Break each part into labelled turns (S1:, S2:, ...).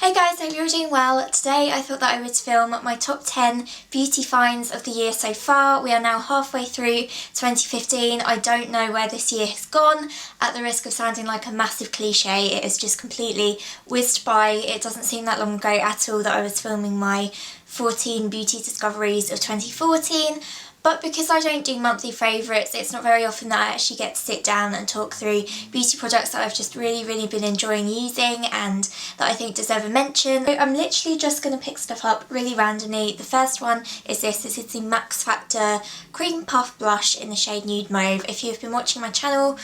S1: Hey guys, hope you're doing well. Today I thought that I would film my top 10 beauty finds of the year so far. We are now halfway through 2015. I don't know where this year has gone. At the risk of sounding like a massive cliche, it has just completely whizzed by. It doesn't seem that long ago at all that I was filming my 14 beauty discoveries of 2014. But because I don't do monthly favourites, it's not very often that I actually get to sit down and talk through beauty products that I've just really been enjoying using and that I think deserve a mention. So I'm literally just going to pick stuff up really randomly. The first one is this. This is the Max Factor Cream Puff Blush in the shade Nude Mauve. If you've been watching my channel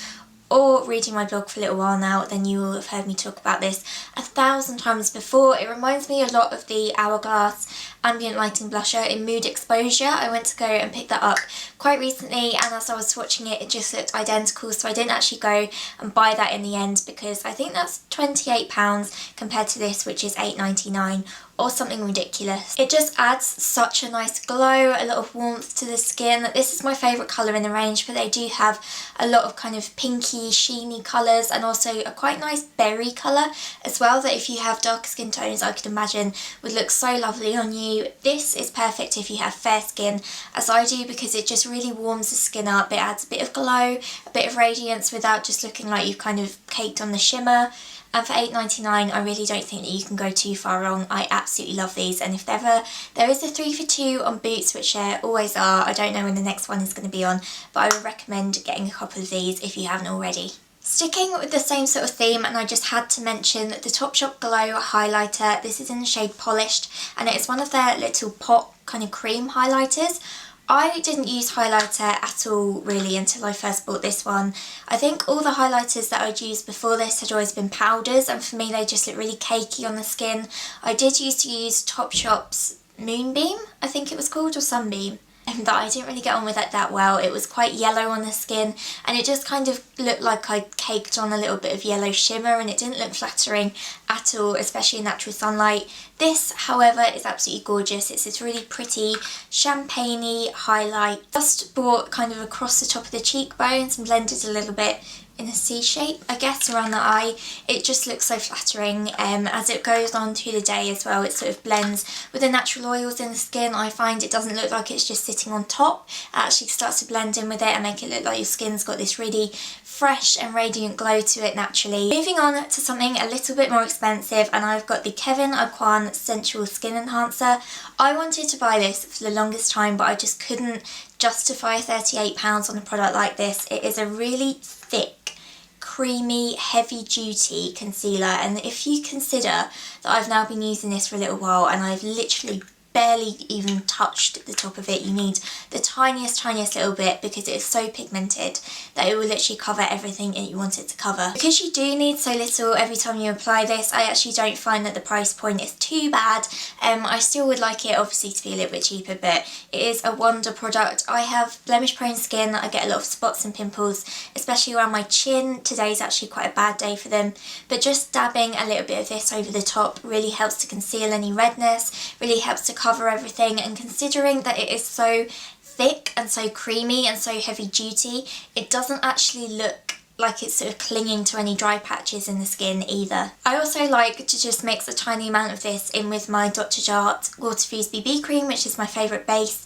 S1: or reading my blog for a little while now, then you will have heard me talk about this 1,000 times before. It reminds me a lot of the Hourglass Ambient Lighting Blusher in Mood Exposure. I went to go and pick that up quite recently, and as I was swatching it, it just looked identical, so I didn't actually go and buy that in the end because I think that's £28 compared to this, which is £8.99 or something ridiculous. It just adds such a nice glow, a lot of warmth to the skin. This is my favourite colour in the range, but they do have a lot of kind of pinky, sheeny colours and also a quite nice berry colour as well that if you have darker skin tones I could imagine would look so lovely on you. This is perfect if you have fair skin as I do because it just really warms the skin up. It adds a bit of glow, a bit of radiance without just looking like you've kind of caked on the shimmer. And for £8.99 I really don't think that you can go too far wrong. I absolutely love these, and if ever there is a 3 for 2 on Boots, which there always are, I don't know when the next one is going to be on, but I would recommend getting a couple of these if you haven't already. Sticking with the same sort of theme, and I just had to mention the Topshop Glow highlighter. This is in the shade Polished and it's one of their little pot kind of cream highlighters. I didn't use highlighter at all really until I first bought this one. I think all the highlighters that I'd used before this had always been powders, and for me they just look really cakey on the skin. I did used to use Topshop's Moonbeam, I think it was called, or Sunbeam, and that I didn't really get on with it that well. It was quite yellow on the skin and it just kind of looked like I caked on a little bit of yellow shimmer, and it didn't look flattering at all, especially in natural sunlight. This, however, is absolutely gorgeous. It's this really pretty champagne-y highlight. Just brought kind of across the top of the cheekbones and blended a little bit in a C shape, I guess, around the eye. It just looks so flattering as it goes on through the day as well. It sort of blends with the natural oils in the skin. I find it doesn't look like it's just sitting on top. It actually starts to blend in with it and make it look like your skin's got this really fresh and radiant glow to it naturally. Moving on to something a little bit more expensive, and I've got the Kevyn Aucoin Sensual Skin Enhancer. I wanted to buy this for the longest time, but I just couldn't justify £38 on a product like this. It is a really thick, creamy, heavy duty concealer, and if you consider that I've now been using this for a little while and I've literally barely even touched the top of it, you need the tiniest little bit because it is so pigmented that it will literally cover everything that you want it to cover. Because you do need so little every time you apply this, I actually don't find that the price point is too bad. I still would like it obviously to be a little bit cheaper, but it is a wonder product. I have blemish prone skin. I get a lot of spots and pimples, especially around my chin. Today's actually quite a bad day for them, but just dabbing a little bit of this over the top really helps to conceal any redness, really helps to cover everything, and considering that it is so thick and so creamy and so heavy duty, it doesn't actually look like it's sort of clinging to any dry patches in the skin either. I also like to just mix a tiny amount of this in with my Dr. Jart Waterfuse BB cream, which is my favourite base,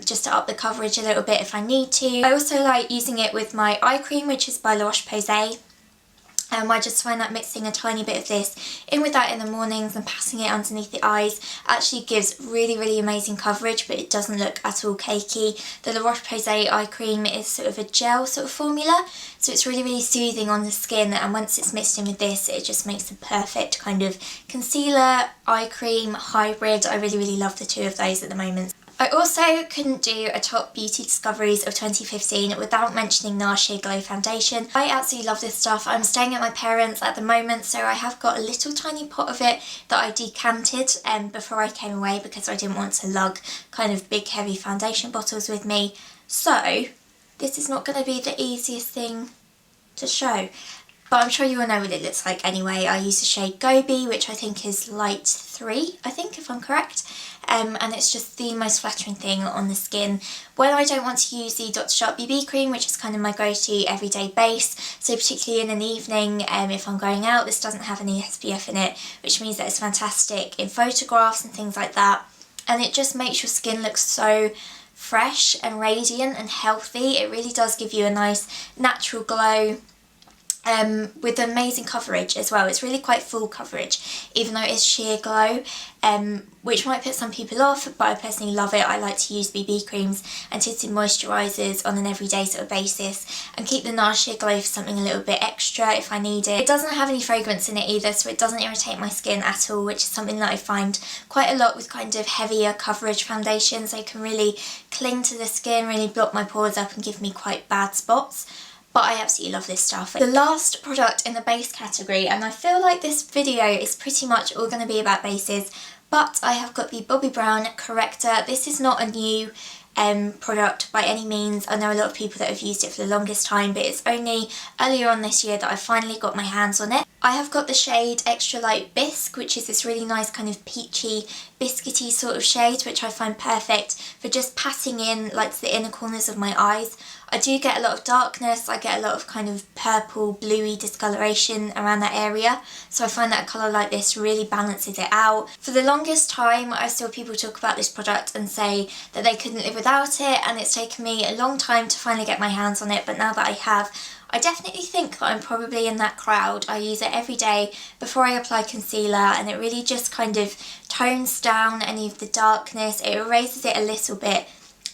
S1: just to up the coverage a little bit if I need to. I also like using it with my eye cream, which is by La Roche-Posay. I just find that mixing a tiny bit of this in with that in the mornings and passing it underneath the eyes actually gives really amazing coverage, but it doesn't look at all cakey. The La Roche-Posay eye cream is sort of a gel sort of formula, so it's really soothing on the skin, and once it's mixed in with this it just makes the perfect kind of concealer eye cream hybrid. I really love the two of those at the moment. I also couldn't do a top beauty discoveries of 2015 without mentioning NARS Sheer Glow Foundation. I absolutely love this stuff. I'm staying at my parents' at the moment, so I have got a little tiny pot of it that I decanted before I came away because I didn't want to lug kind of big heavy foundation bottles with me. So this is not going to be the easiest thing to show. But I'm sure you all know what it looks like anyway. I use the shade Gobi, which I think is light 3, I think, if I'm correct. And it's just the most flattering thing on the skin. When I don't want to use the Topshop BB cream, which is kind of my go-to everyday base, so particularly in an evening, if I'm going out, this doesn't have any SPF in it, which means that it's fantastic in photographs and things like that. And it just makes your skin look so fresh and radiant and healthy. It really does give you a nice natural glow. With amazing coverage as well. It's really quite full coverage, even though it's sheer glow, which might put some people off, but I personally love it. I like to use BB creams and tinted moisturisers on an everyday sort of basis and keep the NARS sheer glow for something a little bit extra if I need it. It doesn't have any fragrance in it either, so it doesn't irritate my skin at all, which is something that I find quite a lot with kind of heavier coverage foundations. They can really cling to the skin, really block my pores up and give me quite bad spots. But I absolutely love this stuff. The last product in the base category, and I feel like this video is pretty much all going to be about bases, but I have got the Bobbi Brown Corrector. This is not a new product by any means. I know a lot of people that have used it for the longest time, but it's only earlier on this year that I finally got my hands on it. I have got the shade Extra Light Bisque, which is this really nice kind of peachy, biscuity sort of shade, which I find perfect for just patting in like the inner corners of my eyes. I do get a lot of darkness, I get a lot of kind of purple, bluey discoloration around that area, so I find that a colour like this really balances it out. For the longest time, I saw people talk about this product and say that they couldn't live without it, and it's taken me a long time to finally get my hands on it, but now that I have, I definitely think that I'm probably in that crowd. I use it every day before I apply concealer, and it really just kind of tones down any of the darkness. It erases it a little bit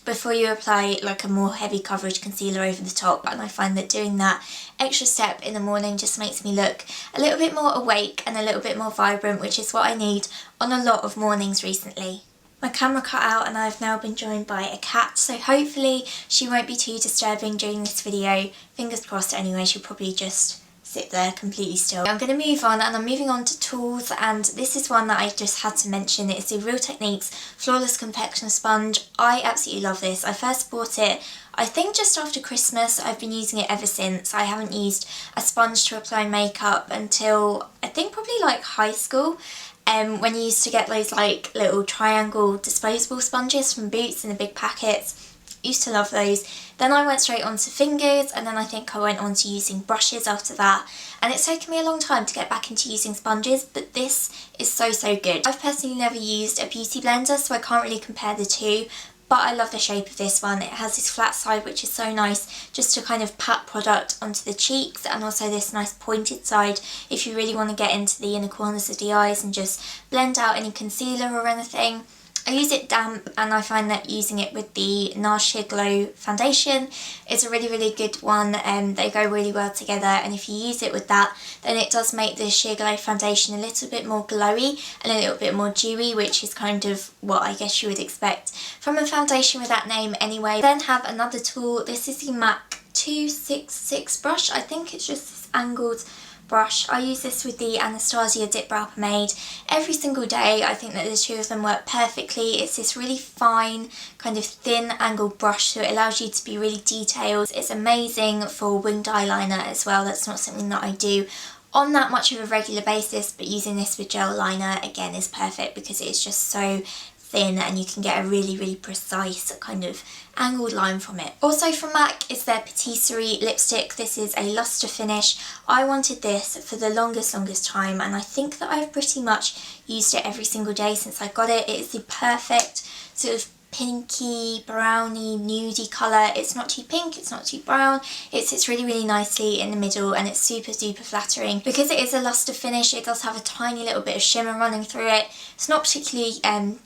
S1: before you apply like a more heavy coverage concealer over the top, and I find that doing that extra step in the morning just makes me look a little bit more awake and a little bit more vibrant, which is what I need on a lot of mornings recently. My camera cut out and I've now been joined by a cat, so hopefully she won't be too disturbing during this video. Fingers crossed anyway, she'll probably just sit there completely still. I'm going to move on, and I'm moving on to tools, and this is one that I just had to mention. It's the Real Techniques Flawless Complexion Sponge. I absolutely love this. I first bought it I think just after Christmas. I've been using it ever since. I haven't used a sponge to apply makeup until I think probably like high school. When you used to get those like little triangle disposable sponges from Boots in the big packets. Used to love those. Then I went straight on to fingers, and then I think I went on to using brushes after that, and it's taken me a long time to get back into using sponges, but this is so good. I've personally never used a beauty blender, so I can't really compare the two, but I love the shape of this one. It has this flat side, which is so nice just to kind of pat product onto the cheeks, and also this nice pointed side if you really want to get into the inner corners of the eyes and just blend out any concealer or anything. I use it damp, and I find that using it with the NARS Sheer Glow foundation is a really good one. They go really well together, and if you use it with that, then it does make the Sheer Glow foundation a little bit more glowy and a little bit more dewy, which is kind of what I guess you would expect from a foundation with that name anyway. Then have another tool. This is the MAC 266 brush. I think it's just this angled brush. I use this with the Anastasia Dip Brow Pomade every single day. I think that the two of them work perfectly. It's this really fine, kind of thin angled brush, so it allows you to be really detailed. It's amazing for winged eyeliner as well. That's not something that I do on that much of a regular basis, but using this with gel liner again is perfect because it's just so thin and you can get a really precise kind of angled line from it. Also from MAC is their Patisserie lipstick. This is a Lustre finish. I wanted this for the longest time, and I think that I've pretty much used it every single day since I got it. It is the perfect sort of pinky, browny, nudey colour. It's not too pink, it's not too brown. It sits really nicely in the middle, and it's super flattering. Because it is a Lustre finish, it does have a tiny little bit of shimmer running through it. It's not particularly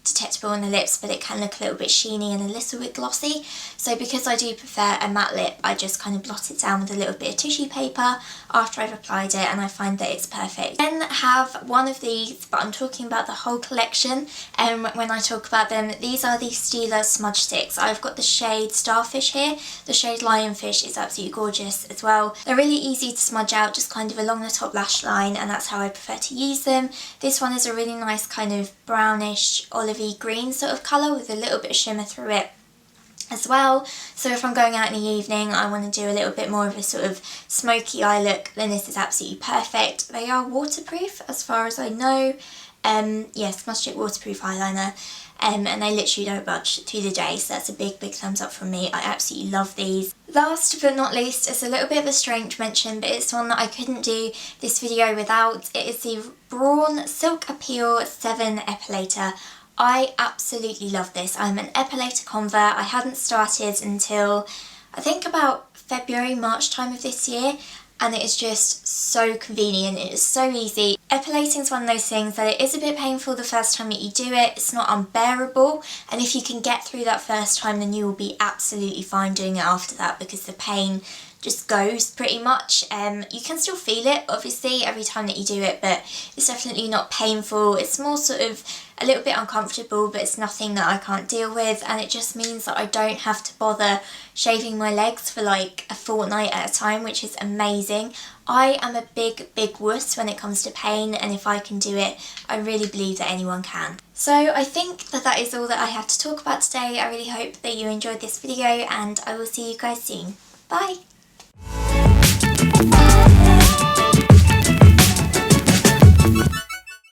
S1: detectable on the lips, but it can look a little bit sheeny and a little bit glossy. So because I do prefer a matte lip, I just kind of blot it down with a little bit of tissue paper after I've applied it, and I find that it's perfect. Then have one of these, but I'm talking about the whole collection when I talk about them. These are the Stila Smudge Sticks. I've got the shade Starfish here. The shade Lionfish is absolutely gorgeous as well. They're really easy to smudge out, just kind of along the top lash line, and that's how I prefer to use them. This one is a really nice kind of brownish olivey green sort of colour with a little bit of shimmer through it. as well. So if I'm going out in the evening, I want to do a little bit more of a sort of smoky eye look, then this is absolutely perfect. They are waterproof as far as I know. Yes, Smudge Stick waterproof eyeliner. And they literally don't budge through the day, so that's a big thumbs up from me. I absolutely love these. Last but not least, it's a little bit of a strange mention, but it's one that I couldn't do this video without. It is the Braun Silk Epil 7 Epilator. I absolutely love this. I'm an epilator convert. I hadn't started until I think about February, March time of this year, and it is just so convenient. It is so easy. Epilating is one of those things that it is a bit painful the first time that you do it. It's not unbearable, and if you can get through that first time, then you will be absolutely fine doing it after that, because the pain just goes pretty much. You can still feel it obviously every time that you do it, but it's definitely not painful. It's more sort of a little bit uncomfortable, but it's nothing that I can't deal with, and it just means that I don't have to bother shaving my legs for like a fortnight at a time, which is amazing. I am a big wuss when it comes to pain, and if I can do it, I really believe that anyone can. So I think that is all that I have to talk about today. I really hope that you enjoyed this video, and I will see you guys soon. Bye!